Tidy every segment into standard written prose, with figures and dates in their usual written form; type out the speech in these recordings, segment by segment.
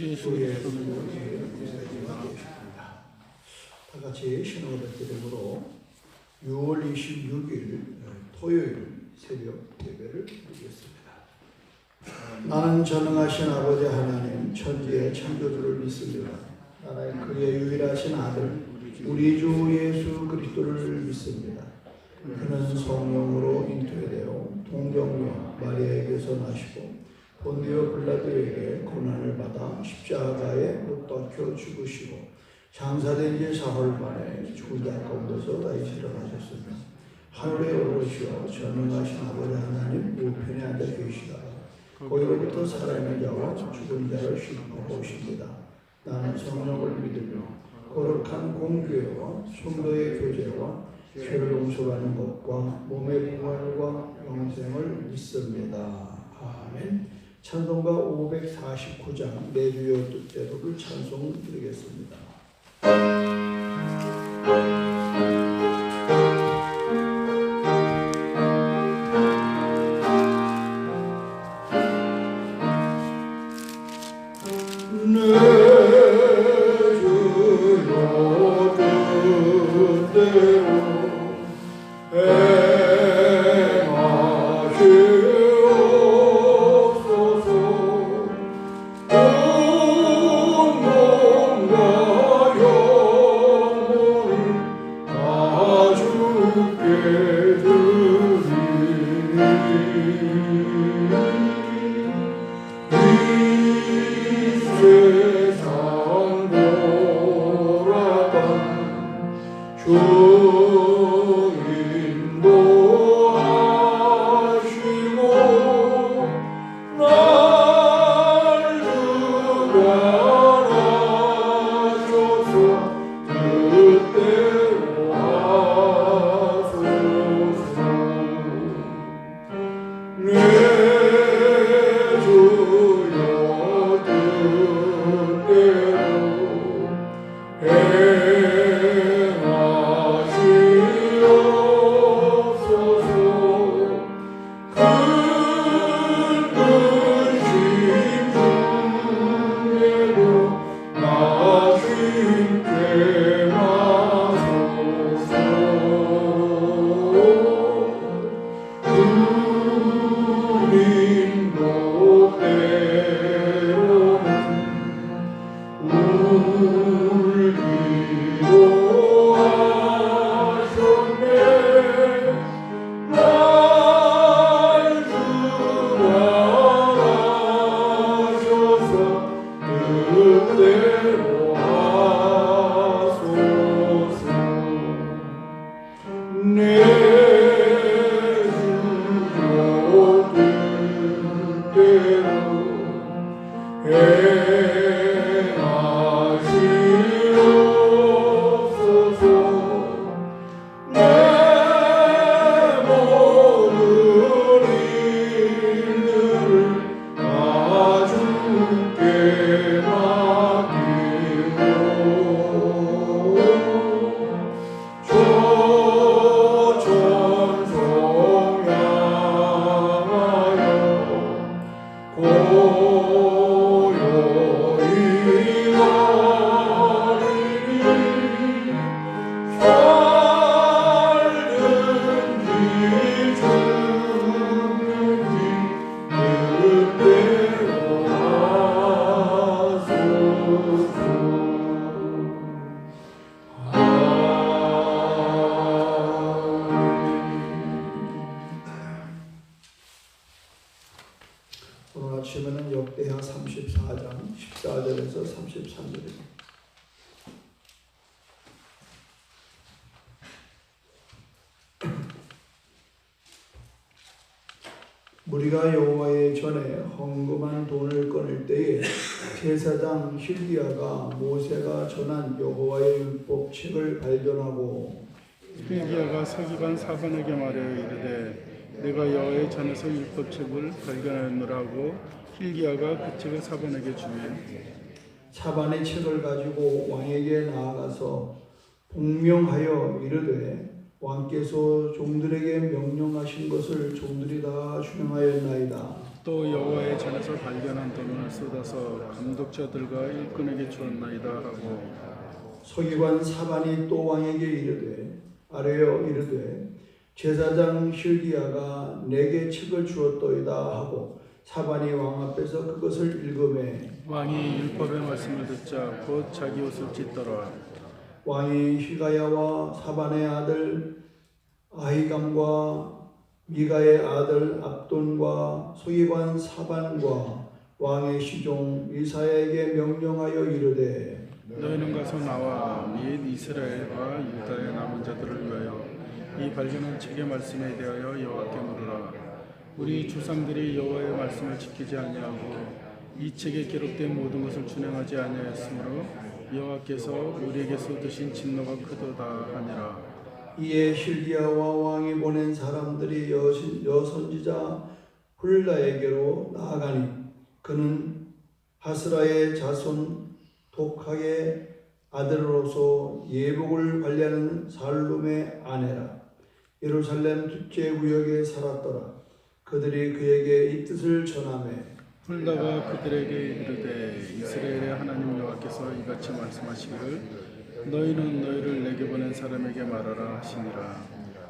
우리의 다 같이 신호를 드림으로 6월 26일 토요일 새벽 예배를 드리겠습니다. 나는 전능하신 아버지 하나님 천지의 창조주를 믿습니다. 나는 그의 유일하신 아들 우리 주 예수 그리스도를 믿습니다. 그는 성령으로 잉태되어 동정녀 마리아에게서 나시고 본디오 빌라도에게 고난을 받아 십자가에 못 박혀 죽으시고 장사된 지 사흘 만에 죽은 자 가운데서 다시 일어나셨습니다. 하늘에 오르시어 전능하신 아버지 하나님 우편에 앉아 계시다가 거기로부터 살아있는 자와 죽은 자를 싣고 오십니다. 나는 성령을 믿으며 거룩한 공교회와 성도의 교제와 죄를 용서하는 것과 몸의 부활과 영생을 믿습니다. 아멘. 찬송가 549장 내 주여 뜻대로를 찬송 드리겠습니다. 오늘 아침에는 역대하 34장 14절에서 33절입니다. 무리가 여호와의 전에 헌금한 돈을 꺼낼 때에 제사장 hil기야가 모세가 전한 여호와의 율법책을 발견하고 hil기야가 서기관 사반에게 말하여 이르되 내가 여호와의 전에서 율법책을 발견하였노라고 hil기야가 그 책을 사반에게 주매 사반의 책을 가지고 왕에게 나아가서 복명하여 이르되 왕께서 종들에게 명령하신 것을 종들이 다 준행하였나이다. 또 여호와의 전에서 발견한 돈을 쏟아서 감독자들과 일꾼에게 주었나이다 하고 서기관 사반이 또 왕에게 이르되 아뢰어 이르되 제사장 hil기야가 내게 책을 주었도이다 하고 사반이 왕 앞에서 그것을 읽으매 왕이 율법의 말씀을 듣자 곧 자기 옷을 찢더라. 왕이 hil가야와 사반의 아들 아히감과 미가의 아들 압돈과 서기관 사반과 왕의 시종 이사야에게 명령하여 이르되 너희는 가서 나와 및 이스라엘과 유다의 남은 자들을 위하여 이 발견한 책의 말씀에 대하여 여호와께 물으라. 우리 조상들이 여호와의 말씀을 지키지 아니하고 이 책에 기록된 모든 것을 준행하지 아니하였으므로 여호와께서 우리에게 쏟으신 진노가 크도다 하니라. 이에 hil기야와 왕이 보낸 사람들이 여선지자 훌라에게로 나아가니 그는 하스라의 자손 독학의 아들로서 예복을 관리하는 살룸의 아내라. 예루살렘 둘째 구역에 살았더라. 그들이 그에게 이 뜻을 전하매 훌다가 그들에게 이르되 이스라엘의 하나님 여호와께서 이같이 말씀하시기를 너희는 너희를 내게 보낸 사람에게 말하라 하시니라.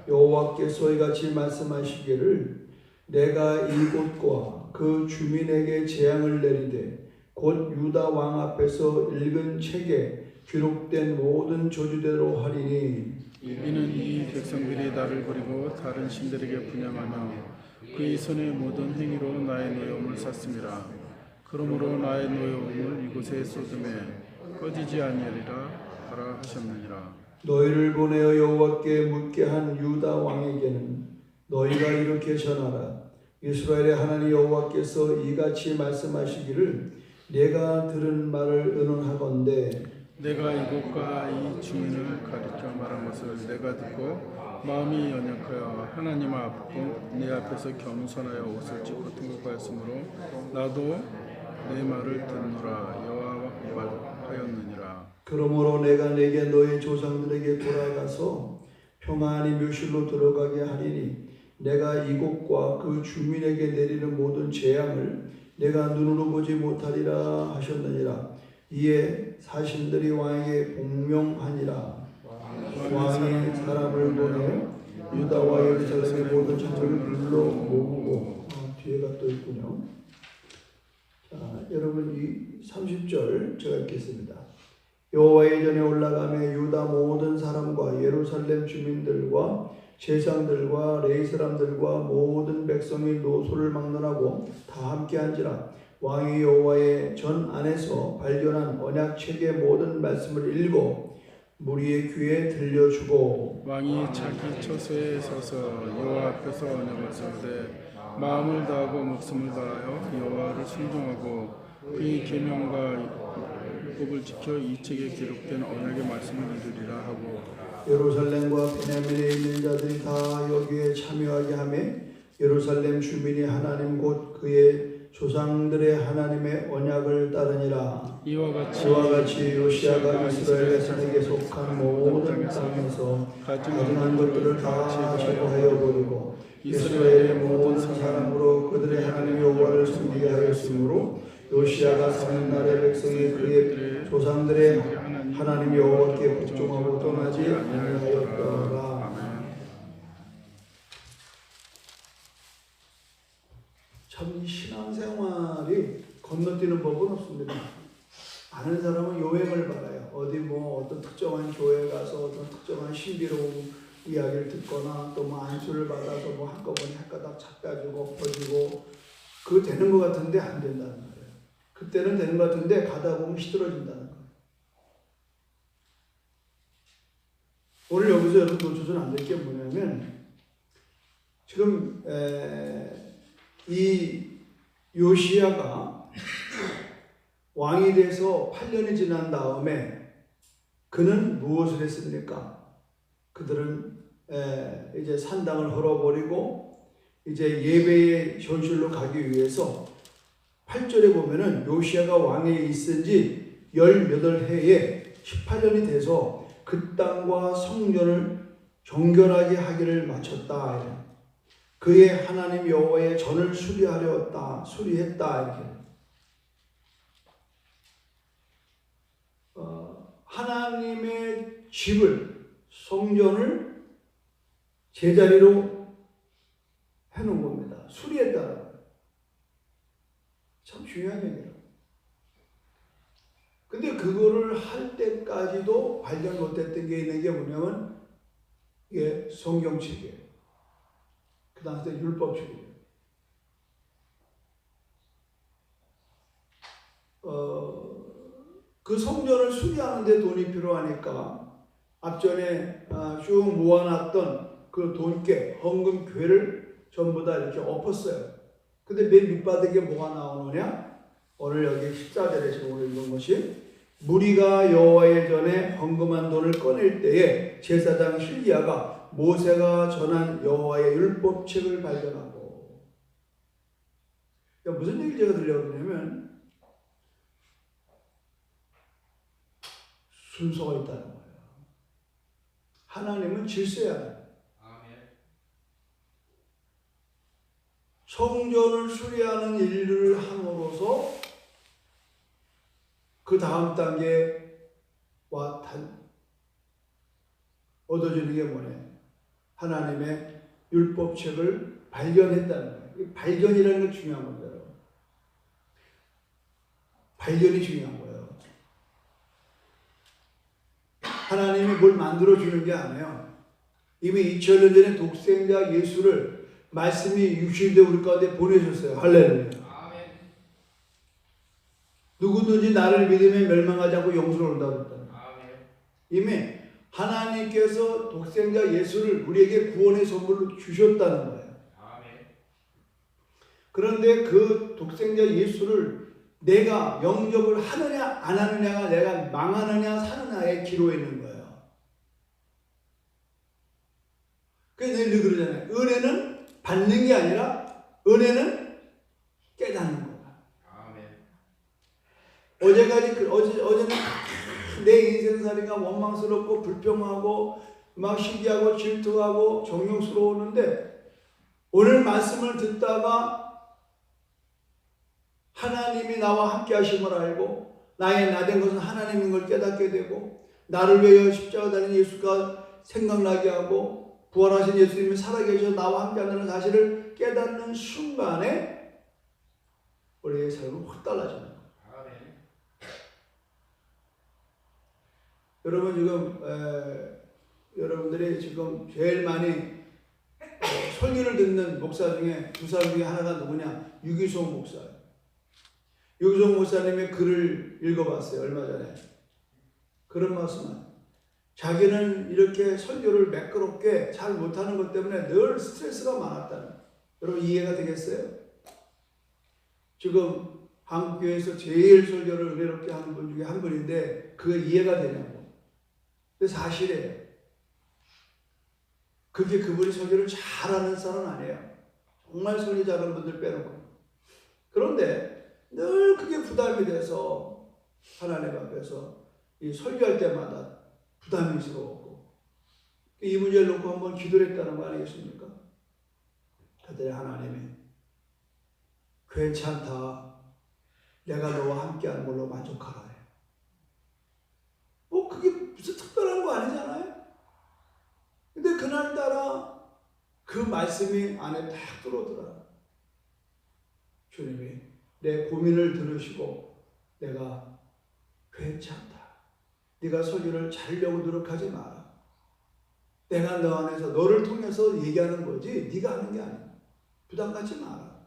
여호와께서 이같이 말씀하시기를 내가 이곳과 그 주민에게 재앙을 내리되 곧 유다 왕 앞에서 읽은 책에 기록된 모든 저주대로 하리니 이는 이 백성들이 나를 버리고 다른 신들에게 분양하며 그의 손의 모든 행위로 나의 노여움을 샀음이라. 그러므로 나의 노여움을 이곳에 쏟음에 꺼지지 아니하리라 하라 하셨느니라. 너희를 보내어 여호와께 묻게 한 유다 왕에게는 너희가 이렇게 전하라. 이스라엘의 하나님 여호와께서 이같이 말씀하시기를 내가 들은 말을 의논하건대 내가 이곳과 이 주민을 가리켜 말한 것을 내가 듣고 마음이 연약하여 하나님 앞고 내 앞에서 겸손하여 옷을 찢고 통곡하였으므로 나도 내 말을 듣노라 여호와 말하였느니라. 그러므로 내가 내게 너희 조상들에게 돌아가서 평안히 묘실로 들어가게 하리니 내가 이곳과 그 주민에게 내리는 모든 재앙을 내가 눈으로 보지 못하리라 하셨느니라. 이에 사신들이 왕에게 복명하니라. 왕이 사람을 보내 유다와 예루살렘의 모든 장을 불러 모으고 뒤에가 또 있군요. 자, 여러분 이 30절 제가 읽겠습니다. 여호와의 전에 올라가며 유다 모든 사람과 예루살렘 주민들과 제상들과 레위 사람들과 모든 백성이 노소를 막론하고 다 함께 앉으라. 왕이 여호와의 전 안에서 발견한 언약책의 모든 말씀을 읽어 무리의 귀에 들려주고 왕이 자기 처소에 서서 여호와 앞에서 언약을 세우되 마음을 다하고 목숨을 다하여 여호와를 순종하고 그의 계명과 율법을 지켜 이 책에 기록된 언약의 말씀을 이루리라 하고 예루살렘과 베냐민에 있는 자들이 다 여기에 참여하게 하며 예루살렘 주민이 하나님 곧 그의 조상들의 하나님의 언약을 따르니라. 이와 같이 요시야가 이스라엘 백성에게 속한 모든 땅에서 가증한 것들을 다 제거하여 버리고 이스라엘의 모든 사람으로 그들의 하나님 여호와를 섬기게 하였으므로 요시야가 사는 날의 백성이 그의 조상들의 하나님 여호와께 복종하고 떠나지 아니하였더라. 참 이 신앙생활이 건너뛰는 법은 없습니다. 아는 사람은 요행을 받아요. 어디 뭐 어떤 특정한 교회 가서 어떤 특정한 신비로운 이야기를 듣거나 또 뭐 안수를 받아서 뭐 한꺼번에 한 가닥 잡가지고 퍼지고 그거 되는 것 같은데 안 된다는 거예요. 그때는 되는 것 같은데 가다 보면 시들어진다는 거예요. 오늘 여기서 여러분 놓쳐서는 안 될 게 뭐냐면 지금 이 요시야가 왕이 돼서 8년이 지난 다음에 그는 무엇을 했습니까? 그들은 이제 산당을 헐어버리고 이제 예배의 현실로 가기 위해서 8절에 보면은 요시야가 왕에 있은 지 18해에 18년이 돼서 그 땅과 성전을 정결하게 하기를 마쳤다. 그의 하나님 여호와의 전을 수리했다 이렇게. 하나님의 집을, 성전을 제자리로 해놓은 겁니다. 수리했다는 거예요. 참 중요한 얘기예요. 근데 그거를 할 때까지도 발견 못했던 게 있는 게 뭐냐면 이게 성경책이에요. 그 당시에 율법책이에요. 그 성전을 수리하는데 돈이 필요하니까 앞전에 쭉 모아놨던 그 돈깨, 헌금괴를 전부 다 이렇게 엎었어요. 근데 맨 밑바닥에 뭐가 나오느냐? 오늘 여기 14절에 지금 오늘 읽은 것이 무리가 여호와의 전에 헌금한 돈을 꺼낼 때에 제사장 실리야가 모세가 전한 여호와의 율법책을 발견하고, 그러니까 무슨 얘기를 제가 들려드리냐면 순서가 있다는 거예요. 하나님은 질서야. 성전을 수리하는 일을 함으로써 그 다음 단계와 얻어지는 게 뭐냐? 하나님의 율법책을 발견했다는 거예요. 발견이라는 게 중요한 겁니다. 발견이 중요한 거예요. 하나님이 뭘 만들어주는 게 아니에요. 이미 2000년 전에 독생자 예수를 말씀이 육신되 우리 가운데 보내셨어요. 할렐루야. 누구든지 나를 믿으면 멸망하지 않고 영생을 얻는다고 했다. 이미 하나님께서 독생자 예수를 우리에게 구원의 선물로 주셨다는 거예요. 그런데 그 독생자 예수를 내가 영접을 하느냐 안 하느냐가 내가 망하느냐 사느냐의 기로에 있는 거예요. 그래서 늘 그러잖아요. 은혜는 받는 게 아니라 은혜는 깨닫는 거다. 어제는 내 인생살이가 원망스럽고 불평하고 막 시기하고 질투하고 정욕스러웠는데 오늘 말씀을 듣다가 하나님이 나와 함께 하심을 알고 나의 나된 것은 하나님인 걸 깨닫게 되고 나를 위하여 십자가 달린 예수가 생각나게 하고 부활하신 예수님이 살아계셔서 나와 함께 한다는 사실을 깨닫는 순간에 우리의 삶은 확 달라지는 거예요. 여러분 지금 여러분들이 지금 제일 많이 설교를 듣는 목사 중에 두 사람 중에 하나가 누구냐? 유기송 목사예요. 유기송 목사님의 글을 읽어봤어요. 얼마 전에. 그런 말씀은 자기는 이렇게 설교를 매끄럽게 잘 못하는 것 때문에 늘 스트레스가 많았다는. 여러분 이해가 되겠어요? 지금 한국교회에서 제일 설교를 은혜롭게 하는 분 중에 한 분인데 그게 이해가 되냐고. 근데 사실이에요. 그게 그분이 설교를 잘하는 사람은 아니에요. 정말 설교 잘하는 분들 빼놓고. 그런데 늘 그게 부담이 돼서 하나님 앞에서 이 설교할 때마다 부담스러웠고 이 문제를 놓고 한번 기도를 했다는 거 아니겠습니까? 그때 하나님이 괜찮다. 내가 너와 함께하는 걸로 만족하라 해. 뭐 그게 무슨 특별한 거 아니잖아요? 근데 그날따라 그 말씀이 안에 딱 들어오더라. 주님이 내 고민을 들으시고 내가 괜찮다. 네가 설교를 잘하려고 노력하지 마라. 내가 너 안에서 너를 통해서 얘기하는 거지 네가 하는 게 아니야. 부담 갖지 마라.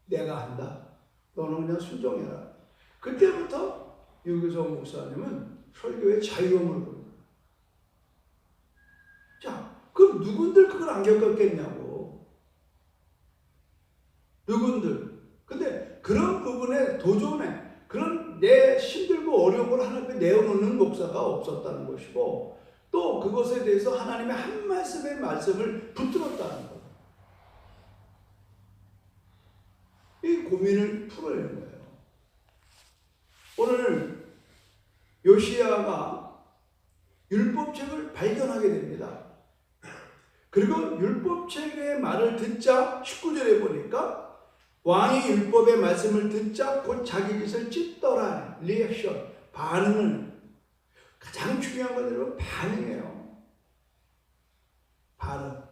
내가 한다. 너는 그냥 순종해라. 그때부터 유기성 목사님은 설교의 자유함을 부르는 거야. 자, 그럼 누군들 그걸 안 겪었겠냐고. 누군들. 근데 그런 부분에 도전에 그런 내 힘들고 어려운 걸 하나님 앞에 내어놓는 목사가 없었다는 것이고 또 그것에 대해서 하나님의 한 말씀의 말씀을 붙들었다는 것. 이 고민을 풀어내는 거예요. 오늘 요시야가 율법책을 발견하게 됩니다. 그리고 율법책의 말을 듣자 19절에 보니까 왕이 율법의 말씀을 듣자 곧 자기 짓을 찢더라. 리액션, 반응을. 가장 중요한 건 여러분 반응이에요. 반응.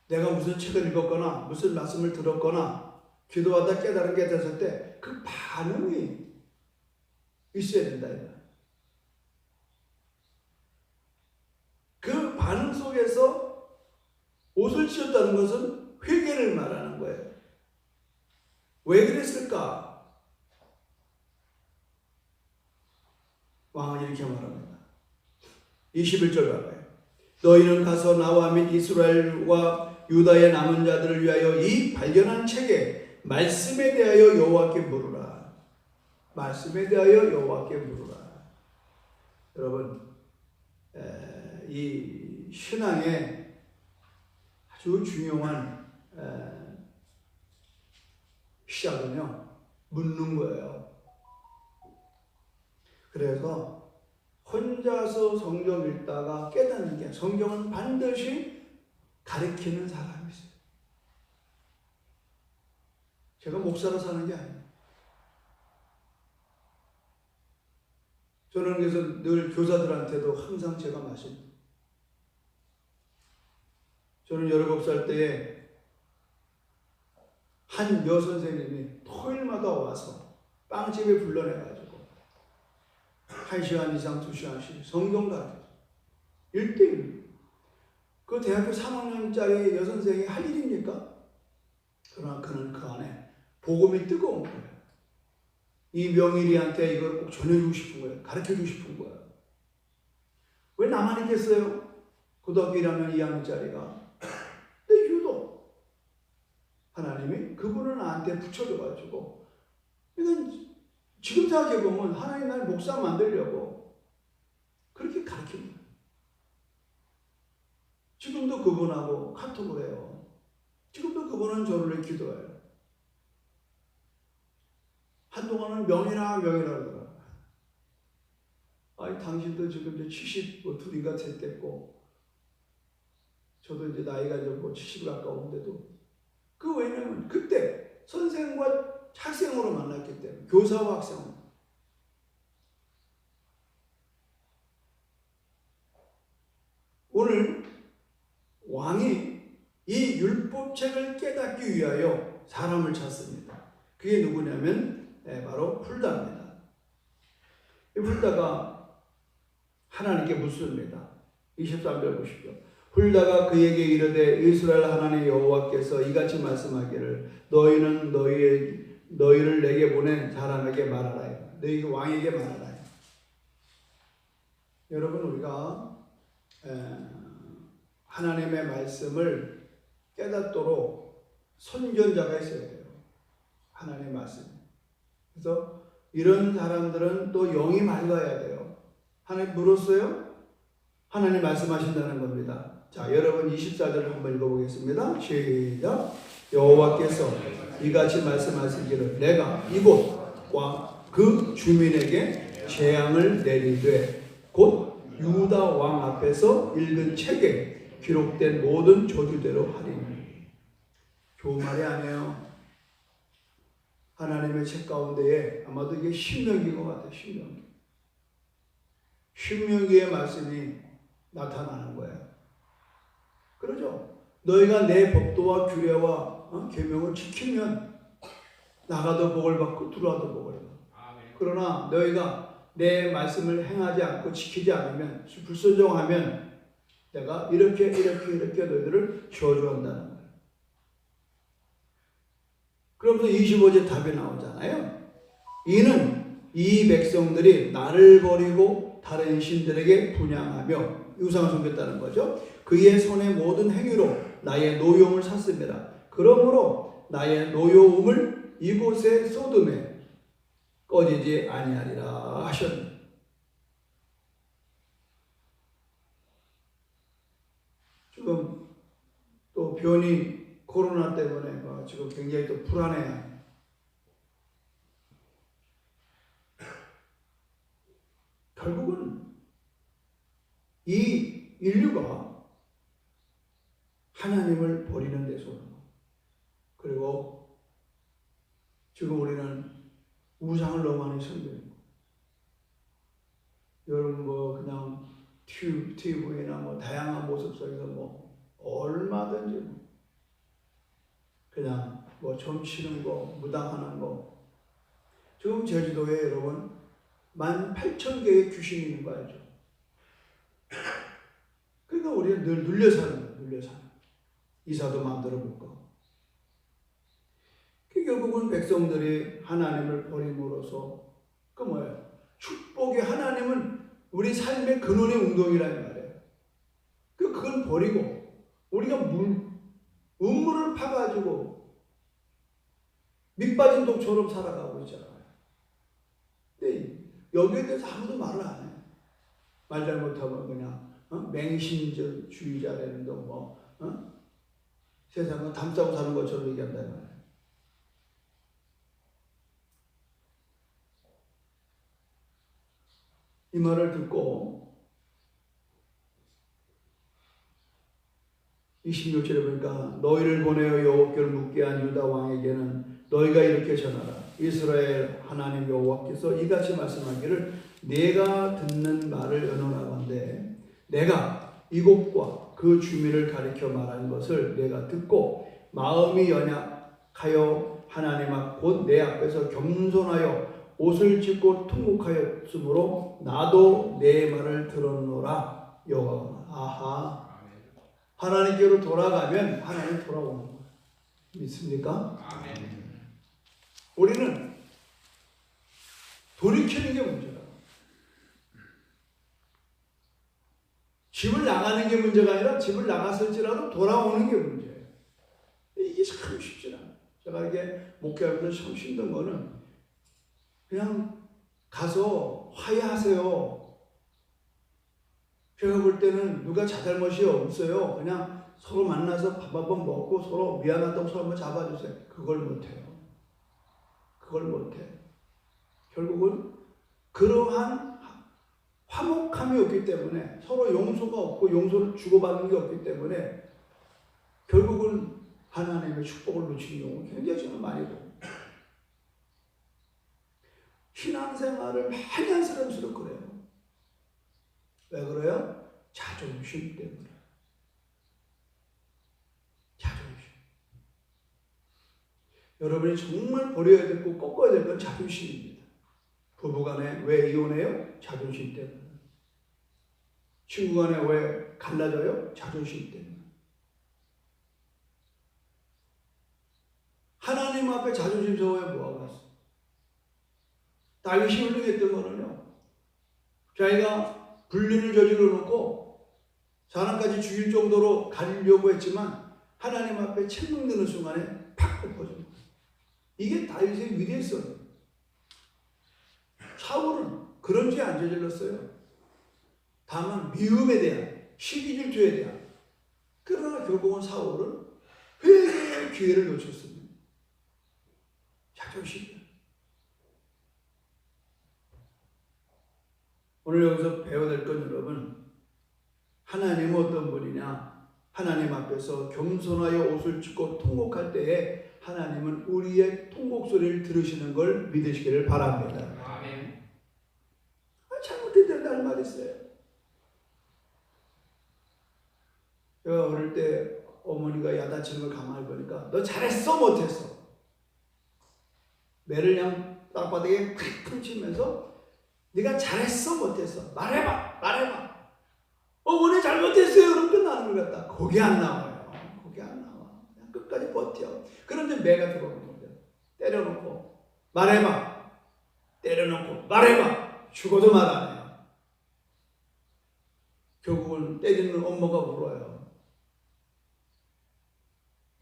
내가 무슨 책을 읽었거나 무슨 말씀을 들었거나 기도하다 깨달은 게 됐을 때 그 반응이 있어야 된다. 그 반응 속에서 옷을 찢었다는 것은 회개를 말하는 거예요. 왜 그랬을까? 왕은 이렇게 말합니다. 21절 봐봐요. 너희는 가서 나와 및 이스라엘과 유다의 남은 자들을 위하여 이 발견한 책에 말씀에 대하여 여호와께 물으라. 말씀에 대하여 여호와께 물으라. 여러분, 이 신앙의 아주 중요한 시작은요, 묻는 거예요. 그래서 혼자서 성경 읽다가 깨닫는 게, 성경은 반드시 가르치는 사람이 있어요. 제가 목사로 사는 게 아니에요. 저는 그래서 늘 교사들한테도 항상 제가 말씀드려요. 저는 17살 때에 한 여선생님이 토요일마다 와서 빵집에 불러내가지고 1시간 이상 2시간씩 성경 가르쳐요. 1대1. 그 대학교 3학년짜리 여선생이 할 일입니까? 그러나 그는 그 안에 복음이 뜨거운 거예요. 이 명일이한테 이걸 꼭 전해주고 싶은 거예요. 가르쳐주고 싶은 거예요. 왜 나만 있겠어요? 고등학교 1학년 2학년짜리가. 근데 유독 하나님이 그분을 나한테 붙여줘가지고, 이건 지금 생각해보면 하나님 날 목사 만들려고 그렇게 가르친 거예요. 지금도 그분하고 카톡을 해요. 지금도 그분은 저를 위해 기도해요. 한동안은 명이라 그러더라고요. 아니, 당신도 지금 이제 72인가 됐겠고, 저도 이제 나이가 이제 70 가까운데도, 그 왜냐면 그때 선생과 학생으로 만났기 때문에, 교사와 학생으로. 오늘 왕이 이 율법책을 깨닫기 위하여 사람을 찾습니다. 그게 누구냐면 바로 훌다입니다. 이 훌다가 하나님께 묻습니다. 23절 보십시오. 훌다가 그에게 이르되 이스라엘 하나님 여호와께서 이같이 말씀하기를 너희를 내게 보낸 사람에게 말하라. 너희 왕에게 말하라. 여러분, 우리가 하나님의 말씀을 깨닫도록 선견자가 있어야 돼요. 하나님의 말씀. 그래서 이런 사람들은 또 영이 맑아야 돼요. 하나님 물었어요? 하나님 말씀하신다는 겁니다. 자, 여러분 24절을 한번 읽어보겠습니다. 시작. 여호와께서 이같이 말씀하시기를 내가 이곳과 그 주민에게 재앙을 내리되 곧 유다 왕 앞에서 읽은 책에 기록된 모든 저주대로 하리니. 좋은 말이 아니에요. 하나님의 책 가운데에 아마도 이게 신명기인 것 같아요. 신명기의 말씀이 나타나는 거예요. 그러죠? 너희가 내 법도와 규례와 계명을 지키면 나가도 복을 받고 들어와도 복을 받고. 그러나 너희가 내 말씀을 행하지 않고 지키지 않으면, 불순종하면 내가 이렇게 너희들을 저주한다는 거예요. 그러면서 25절 답이 나오잖아요. 이는 이 백성들이 나를 버리고 다른 신들에게 분향하며 우상을 섬겼다는 거죠. 그의 손의 모든 행위로 나의 노여움을 샀습니다. 그러므로 나의 노여움을 이곳의 소돔에 꺼지지 아니하리라 하셨네. 지금 또 변이 코로나 때문에 지금 굉장히 또 불안해요. 결국은 이 인류가 하나님을 버리는 데서 오는 거예요. 그리고 지금 우리는 우상을 너무 많이 섬기는 거예요. 여러분 그냥 TV나 다양한 모습 속에서 얼마든지 그냥 점치는 거, 무당하는 거. 지금 제주도에 여러분 18,000개의 귀신이 있는 거 알죠? 그러니까 우리는 늘 눌려 사는 거예요. 눌려 사는 거예요. 이사도 만들어 볼까. 결국은 백성들이 하나님을 버림으로써 그 뭐예요? 축복의 하나님은 우리 삶의 근원의 운동이라는 말이에요. 그걸 버리고 우리가 음물을 파가지고 밑빠진 독처럼 살아가고 있잖아요. 근데 여기에 대해서 아무도 말을 안 해요. 말 잘못하면 그냥 맹신주의자라는 세상은 담 싸고 사는 것처럼 얘기한다는 말이에요. 이 말을 듣고 26절에 보니까 너희를 보내어 여호와께를 묻게 한 유다 왕에게는 너희가 이렇게 전하라. 이스라엘 하나님 여호와께서 이같이 말씀하기를 내가 듣는 말을 연언하건대 내가 이곳과 그 주민을 가리켜 말한 것을 내가 듣고 마음이 연약하여 하나님 앞 곧 내 앞에서 겸손하여 옷을 찢고 통곡하였으므로 나도 내 말을 들었노라. 여호와가 아하, 하나님께로 돌아가면 하나님 돌아오는 거예요. 믿습니까? 아멘. 우리는 돌이키는 게 문제다. 집을 나가는 게 문제가 아니라 집을 나갔을지라도 돌아오는 게 문제예요. 이게 참 쉽지 않아요. 제가 이게 목회하면서 참 힘든 거는 그냥 가서 화해하세요. 제가 볼 때는 누가 자잘못이 없어요. 그냥 서로 만나서 밥 한번 먹고 서로 미안하다고 서로 한번 잡아주세요. 그걸 못해요. 그걸 못해. 결국은 그러한 화목함이 없기 때문에 서로 용서가 없고 용서를 주고받는 게 없기 때문에 결국은 하나님의 축복을 놓치는 경우가 굉장히 저는 많이 보고 신앙생활을 많이 한 사람일수록 그래요. 왜 그래요? 자존심 때문에. 자존심. 여러분이 정말 버려야 되고 꺾어야 될 건 자존심입니다. 부부간에 왜 이혼해요? 자존심 때문에. 친구간에 왜 갈라져요? 자존심 때문에. 하나님 앞에 자존심 세워야 뭐하고 있어? 다윗이 훌륭했던 거는요, 자기가 불륜을 저질러 놓고 사람까지 죽일 정도로 가려고 했지만 하나님 앞에 책망 드는 순간에 팍 엎어진 거예요. 이게 다윗의 위대성이에요. 사울은 그런 죄 안 저질렀어요. 다만 미움에 대한, 시기 질투에 대한. 그러나 결국은 사울은 회개의 기회를 놓쳤습니다. 자존심. 오늘 여기서 배워야 될 건 여러분, 하나님은 어떤 분이냐? 하나님 앞에서 겸손하여 옷을 찢고 통곡할 때에 하나님은 우리의 통곡 소리를 들으시는 걸 믿으시기를 바랍니다. 아멘. 잘못했다는 말 있어요. 제가 어릴 때 어머니가 야단치는 걸 가만히 보니까 너 잘했어 못했어? 매를 그냥 땅바닥에 탁 치면서 네가 잘했어 못했어? 말해봐. 어머니 잘못했어요. 그럼 끝나는 것 같다. 거기 안 나와요. 거기 안 나와. 그냥 끝까지 버텨. 그런데 매가 들어오는 거죠. 때려놓고 말해봐. 때려놓고 말해봐. 죽어도 말 안 해요. 결국은 때리는 엄마가 울어요.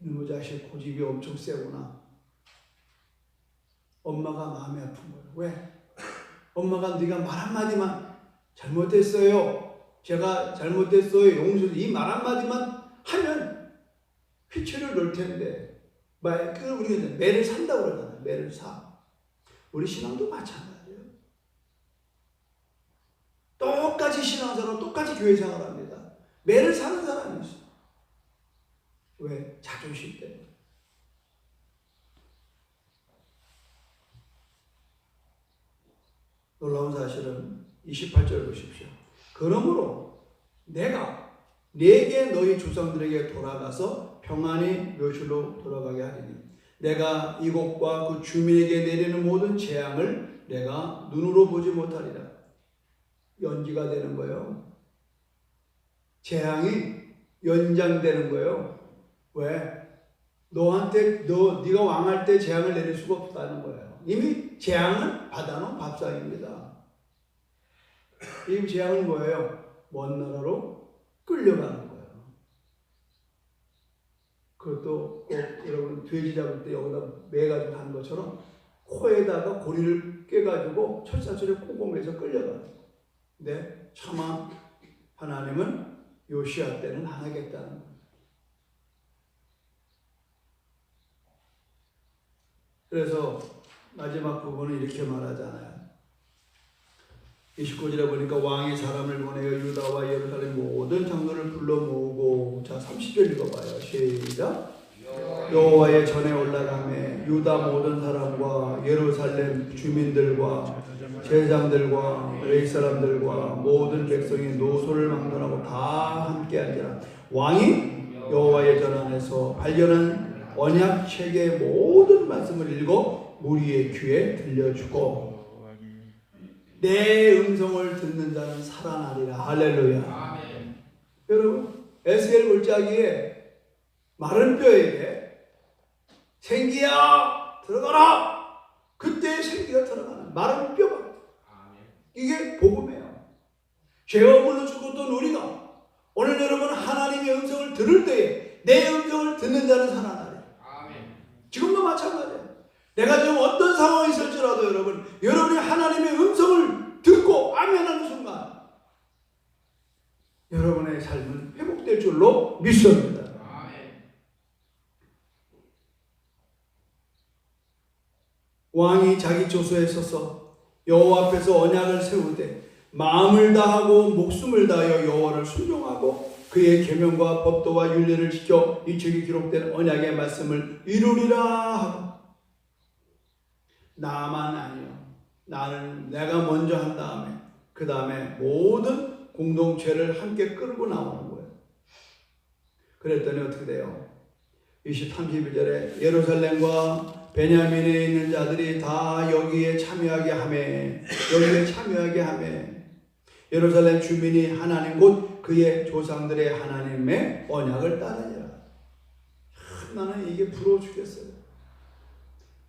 이놈의 자식 고집이 엄청 세구나. 엄마가 마음이 아픈 거예요. 왜? 엄마가 네가 말 한마디만 잘못했어요. 제가 잘못했어요. 용서해. 이 말 한마디만 하면 휘체를 놓을 텐데. 우리가 매를 산다고 그러잖아요. 매를 사. 우리 신앙도 마찬가지예요. 똑같이 신앙생활, 똑같이 교회 생활합니다. 매를 사는 사람이 있어. 왜? 자존심 때문에. 놀라운 사실은 28절 보십시오. 그러므로 내게 너희 조상들에게 돌아가서 평안히 묘실로 돌아가게 하리니 내가 이곳과 그 주민에게 내리는 모든 재앙을 내가 눈으로 보지 못하리라. 연기가 되는 거예요. 재앙이 연장되는 거예요. 왜? 네가 왕할 때 재앙을 내릴 수가 없다는 거예요. 이미 재앙을 받아놓은 밥상입니다. 이 재앙은 뭐예요? 먼 나라로 끌려가는 거예요. 그것도 꼭 여러분 돼지 잡을 때 여기다 매가지고 하는 것처럼 코에다가 고리를 꿰가지고 철사철에 꽁꽁매서 끌려가요. 근데 차마 하나님은 요시야 때는 안 하겠다는 거예요. 그래서 마지막 부분은 이렇게 말하잖아요. 29절에 보니까 왕이 사람을 보내어 유다와 예루살렘 모든 장로를 불러 모으고, 자 30절 읽어봐요. 시작. 여호와의 전에 올라가매 유다 모든 사람과 예루살렘 주민들과 제장들과 레위 사람들과 모든 백성이 노소를 막론하고 다 함께 앉으라. 왕이 여호와의 전 안에서 발견한 언약 책의 모든 말씀을 읽어 무리의 귀에 들려주고 내 음성을 듣는 자는 살아나리라. 할렐루야. 아멘. 여러분 에스겔 골짜기에 마른 뼈에게 생기야 들어가라. 그때 생기가 들어가는 마른 뼈가 이게 복음이에요. 죄와 물로 죽었던 우리가 오늘 여러분 하나님의 음성을 들을 때에 내 음성을 듣는 자는 살아나리라. 지금도 마찬가지예요. 내가 지금 어떤 상황이 있을지라도 여러분이 하나님의 음성을 듣고 아멘하는 순간 여러분의 삶은 회복될 줄로 믿습니다. 왕이 자기 조소에 서서 여호와 앞에서 언약을 세우되 마음을 다하고 목숨을 다하여 여호와를 순종하고 그의 계명과 법도와 윤례를 지켜 이 책에 기록된 언약의 말씀을 이루리라 하고, 나만 아니요, 나는 내가 먼저 한 다음에 그 다음에 모든 공동체를 함께 끌고 나오는 거예요. 그랬더니 어떻게 돼요? 31절에 예루살렘과 베냐민에 있는 자들이 다 여기에 참여하게 하매 예루살렘 주민이 하나님 곧 그의 조상들의 하나님의 언약을 따르니라. 나는 이게 부러워 죽겠어요.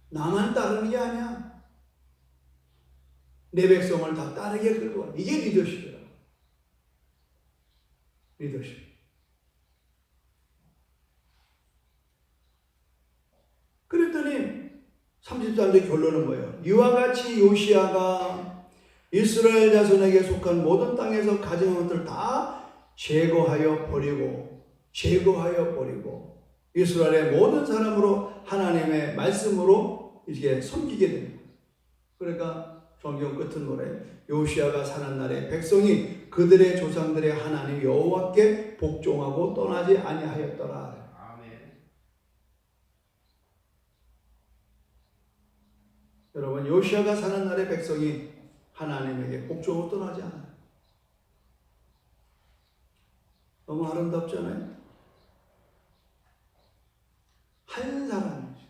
나만 따르는 게 아니야. 내 백성을 다 따르게 끌고 와. 이게 리더십이야. 리더십. 그랬더니 33절 결론은 뭐예요? 이와 같이 요시야가 이스라엘 자손에게 속한 모든 땅에서 가진 것들을 다 제거하여 버리고 이스라엘의 모든 사람으로 하나님의 말씀으로 이렇게 섬기게 됩니다. 그러니까 성경 끝은 뭐래요? 요시야가 사는 날에 백성이 그들의 조상들의 하나님 여호와께 복종하고 떠나지 아니하였더라. 여러분 요시야가 사는 날에 백성이 하나님에게 복종하고 떠나지 않아요. 너무 아름답잖아요. 한 사람이죠.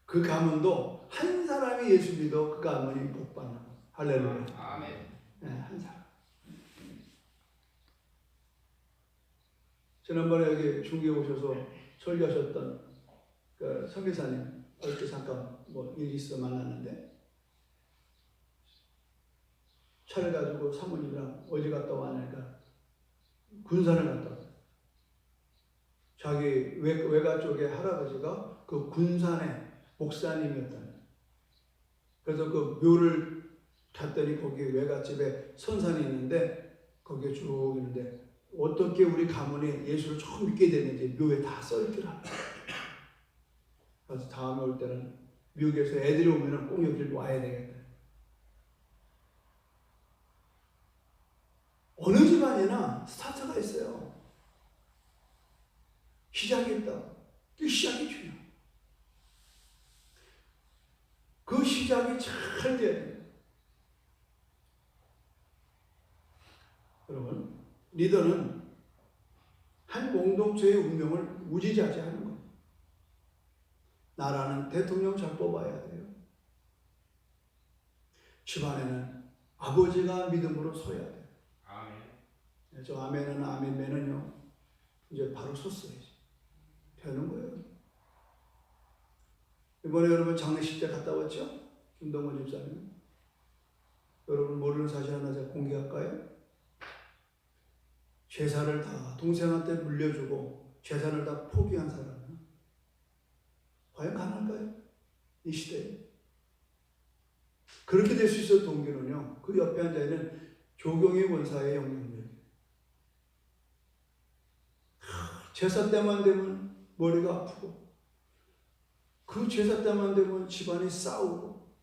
그 가문도 한 사람이 예수 믿어 그 가문이 복받는. 할렐루야. 아멘. 네, 한 사람. 지난번에 여기 중계에 오셔서 설교하셨던 그 선교사님 어저께 잠깐 일이 있어 만났는데 차를 가지고 사모님이랑 어디 갔다 왔냐니까 군산을 갔다 왔어요. 자기 외가 쪽에 할아버지가 그 군산의 목사님이었다는. 그래서 그 묘를 갔더니 거기 외갓집에 선산이 있는데 거기에 쭉 있는데 어떻게 우리 가문이 예수를 처음 믿게 됐는지 묘에 다 써있더라. 그래서 다음에 올 때는 미국에서 애들이 오면 꼭 여기를 와야 되겠다. 어느 집안이나 스타트가 그 시작이 잘 돼야 돼요. 여러분, 리더는 한 공동체의 운명을 우지좌지하는 거예요. 나라는 대통령 잘 뽑아야 돼요. 집안에는 아버지가 믿음으로 서야 돼요. 아멘. 저 아멘은 아멘맨은요, 이제 바로 섰어야지. 되는 거예요. 이번에 여러분 장례식 때 갔다 왔죠? 김동원 집사님. 여러분 모르는 사실 하나 제가 공개할까요? 재산을 다 동생한테 물려주고 재산을 다 포기한 사람은 과연 가능할까요? 이 시대에. 그렇게 될 수 있었던 동기는요, 그 옆에 앉아있는 조경희 원사의 영향력. 제사 때만 되면 머리가 아프고, 그 제사 때만 되면 집안이 싸우고,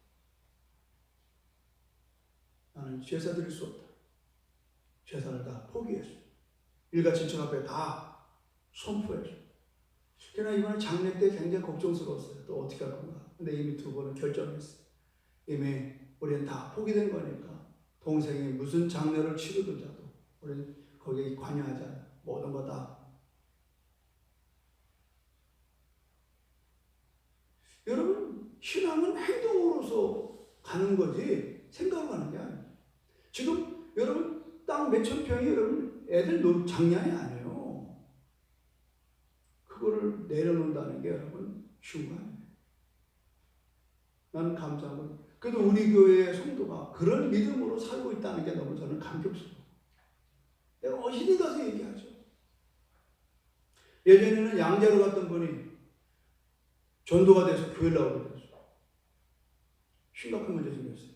나는 제사 드릴 수 없다. 제사를 다 포기했어. 일가친척 앞에 다 선포했어. 그러나 이번에 장례 때 굉장히 걱정스러웠어요. 또 어떻게 할 건가. 근데 이미 두 번은 결정했어요. 이미 우리는 다 포기된 거니까 동생이 무슨 장례를 치르든지도 우리는 거기에 관여하지 않아요. 모든 거 다. 여러분, 신앙은 행동으로서 가는 거지 생각을 하는 게 아니에요. 지금 여러분 땅 몇천 평이 여러분 애들 장난이 아니에요. 그거를 내려놓는다는 게 여러분 쉬운 거 아니에요. 나는 감사하고, 그래도 우리 교회의 성도가 그런 믿음으로 살고 있다는 게 너무 저는 감격스러워요. 내가 어디든 가서 얘기하죠. 예전에는 양자로 갔던 분이 전도가 돼서 교회를 나오게 됐어요. 심각한 문제 생겼어요.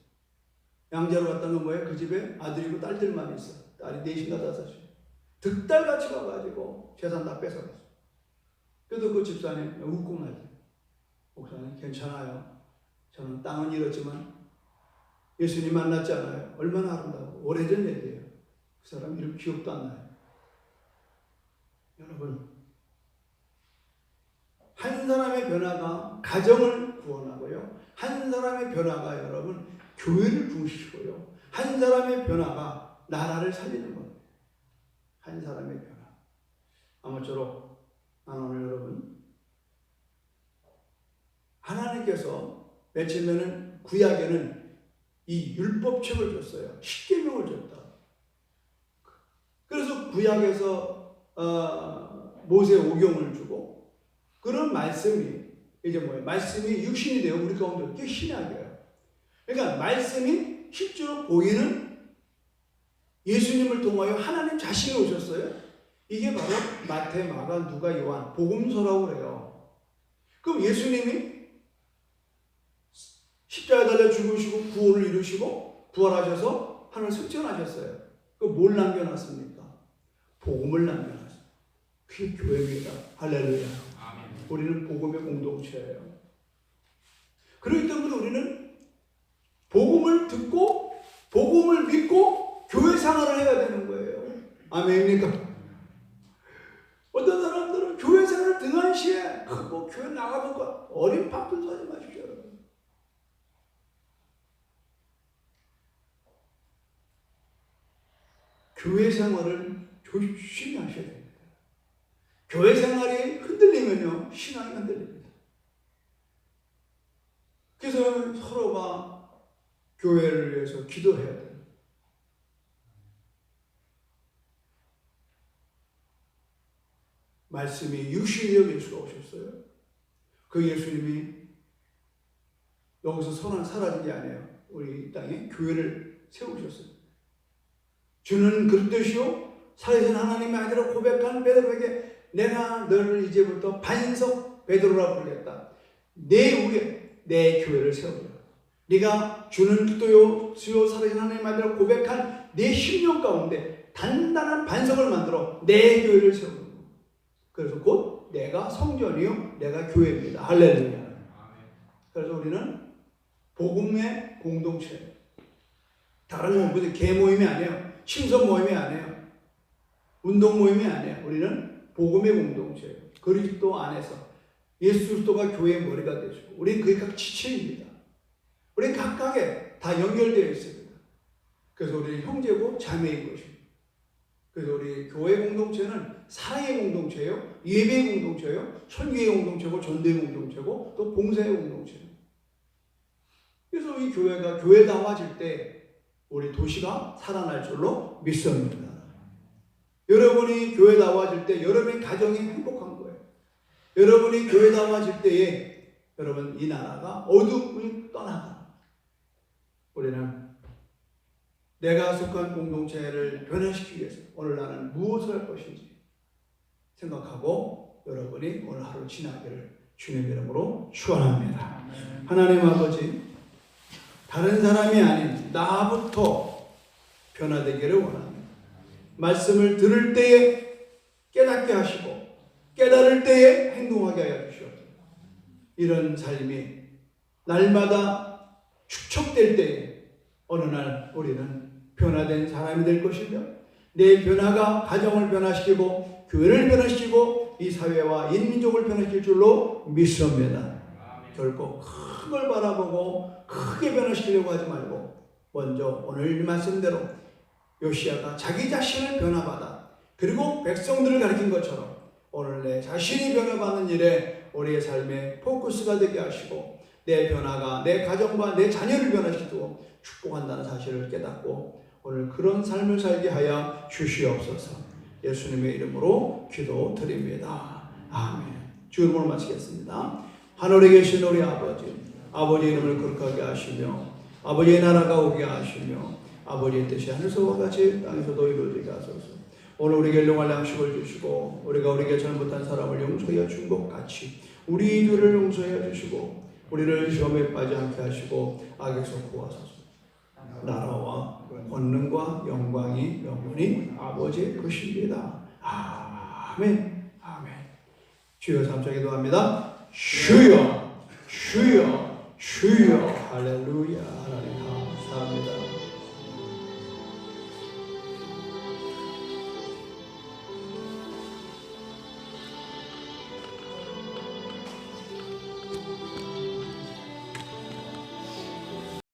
양자로 갔던 건 뭐예요? 그 집에 아들이고 딸들만 있어. 딸이 넷인가 다섯이. 득달같이 가가지고 재산 다 뺏어갔어요. 그래도 그 집사님 웃고 말이에요. 목사님 괜찮아요. 저는 땅은 잃었지만 예수님 만났지 않아요. 얼마나 아름다워. 오래전 얘기예요. 그 사람 이름 기억도 안 나요. 여러분, 한 사람의 변화가 가정을 구원하고요. 한 사람의 변화가 여러분 교회를 부으시고요. 한 사람의 변화가 나라를 살리는 겁니다. 한 사람의 변화. 아무쪼록 나는 오늘 여러분, 하나님께서 며칠 전에는 구약에는 이 율법책을 줬어요. 십계명을 줬다. 그래서 구약에서 모세 오경을 주고, 그런 말씀이 이제 뭐예요? 말씀이 육신이 되어 우리 가운데 그게 신약이에요. 그러니까 말씀이 실제로 보이는 예수님을 통하여 하나님 자신이 오셨어요. 이게 바로 마태, 마가, 누가, 요한 복음서라고 그래요. 그럼 예수님이 십자가에 달려 죽으시고 구원을 이루시고 부활하셔서 하늘 승천하셨어요. 그 뭘 남겨놨습니까? 복음을 남겨놨어요. 그게 교회입니다. 할렐루야. 아멘. 우리는 복음의 공동체예요. 그렇기 때문에 우리는 복음을 듣고 복음을 믿고 교회 생활을 해야 되는 거예요. 아멘입니까? 어떤 사람들은 교회 생활을 등한시해. 뭐 교회 나가볼까? 어린 바쁜 소리 마십시오, 여러분. 교회 생활을 조심히 하셔야 됩니다. 교회 생활이 흔들리면요, 신앙이 흔들립니다. 그래서 서로가 교회를 위해서 기도해야 돼요. 말씀이 육신이여 예수가 오셨어요. 그 예수님이 여기서 사라진 게 아니에요. 우리 땅에 교회를 세우셨어요. 주는 그릇되시오 살아계신 하나님의 아들을 고백한 베드로에게 내가 너를 이제부터 반석 베드로라 부르겠다. 내 위에 내 교회를 세우라. 네가 주는 그리스도요 주요 살아계신 하나님의 아들을 고백한 내 심령 가운데 단단한 반석을 만들어 내 교회를 세우라. 그래서 곧 내가 성전이요 내가 교회입니다. 할렐루야. 그래서 우리는 복음의 공동체. 다른 무슨 개 모임이 아니에요. 신선 모임이 아니에요. 운동 모임이 아니에요. 우리는 복음의 공동체예요. 그리스도 안에서 예수 그리스도가 교회의 머리가 되시고 우리는 그게 각 지체입니다. 우리 각각에 다 연결되어 있습니다. 그래서 우리 형제고 자매인 것입니다. 그래서 우리 교회 공동체는 사랑의 공동체예요, 예배의 공동체예요, 선교의 공동체고, 전도의 공동체고, 또 봉사의 공동체예요. 그래서 이 교회가 교회다워질 때 우리 도시가 살아날 줄로 믿습니다. 여러분이 교회다워질 때 여러분의 가정이 행복한 거예요. 여러분이 교회다워질 때에 여러분 이 나라가 어둠을 떠나가. 우리는 내가 속한 공동체를 변화시키기 위해서 오늘 나는 무엇을 할 것인지 생각하고 여러분이 오늘 하루 지나기를 주님 이름으로 축원합니다. 하나님 아버지, 다른 사람이 아닌 나부터 변화되기를 원합니다. 말씀을 들을 때에 깨닫게 하시고 깨달을 때에 행동하게 하여 주시옵소서. 이런 삶이 날마다 축적될 때에 어느 날 우리는 변화된 사람이 될 것이며 내 변화가 가정을 변화시키고 교회를 변화시키고 이 사회와 인민족을 변화시킬 줄로 믿습니다. 결코 큰 걸 바라보고 크게 변화시키려고 하지 말고 먼저 오늘 말씀대로 요시야가 자기 자신을 변화받아 그리고 백성들을 가르친 것처럼 오늘 내 자신이 변화받는 일에 우리의 삶의 포커스가 되게 하시고 내 변화가 내 가정과 내 자녀를 변화시키고 축복한다는 사실을 깨닫고 오늘 그런 삶을 살게 하여 주시옵소서. 예수님의 이름으로 기도드립니다. 아멘. 주님을 마치겠습니다. 하늘에 계신 우리 아버지, 아버지의 이름을 거룩하게 하시며 아버지의 나라가 오게 하시며 아버지의 뜻이 하늘에서와 같이 땅에서도 이루어지게 하소서. 오늘 우리에게 일용할 양식을 주시고 우리가 우리에게 잘못한 사람을 용서하여 준 것 같이 우리 죄를 용서하여 주시고 우리를 시험에 빠지지 않게 하시고 악에서 구하소서. 나라와 권능과 영광이 영원히 아버지의 것입니다. 아멘. 아멘. 주여 삼자 기도합니다. 주여, 주여, 주여. 할렐루야. 하나님 감사합니다.